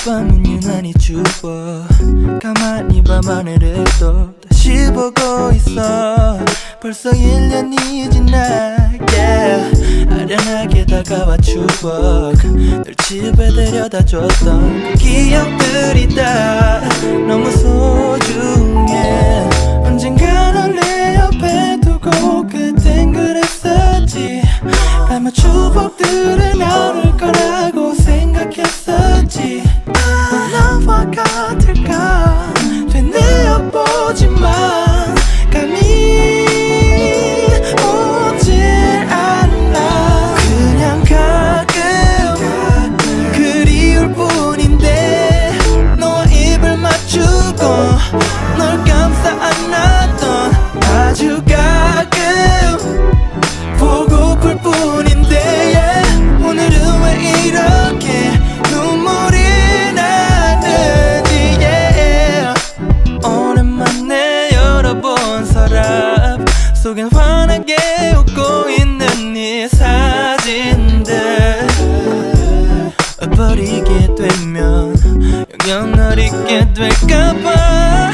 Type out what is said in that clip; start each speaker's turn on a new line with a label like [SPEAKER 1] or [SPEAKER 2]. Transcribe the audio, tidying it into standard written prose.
[SPEAKER 1] 밤은 유난히 추워 가만히 밤하늘을 또 다시 보고 있어. 벌써 1년이 지나 yeah. 아련하게 다가와 추억 널 집에 데려다 줬던 그 기억들이 다 너무 소중해. 언젠가 널 내 옆에 두고 그땐 그랬었지. 아마 추억들은 어릴 거라고 생각했었지. 나와 같을까 되뇌어보지만 감이 오질 않아. 그냥 가끔 그리울 뿐인데 너와 입을 맞추고 널 감싸 안았던 아주 가끔 보고플 뿐인데 yeah. 오늘은 왜 이렇게 눈물이 나는지 yeah. 오랜만에 열어본 서랍 속엔 환하게 웃고 있는 네 사진들. 버리게 되면 영영 널 잊게 될까봐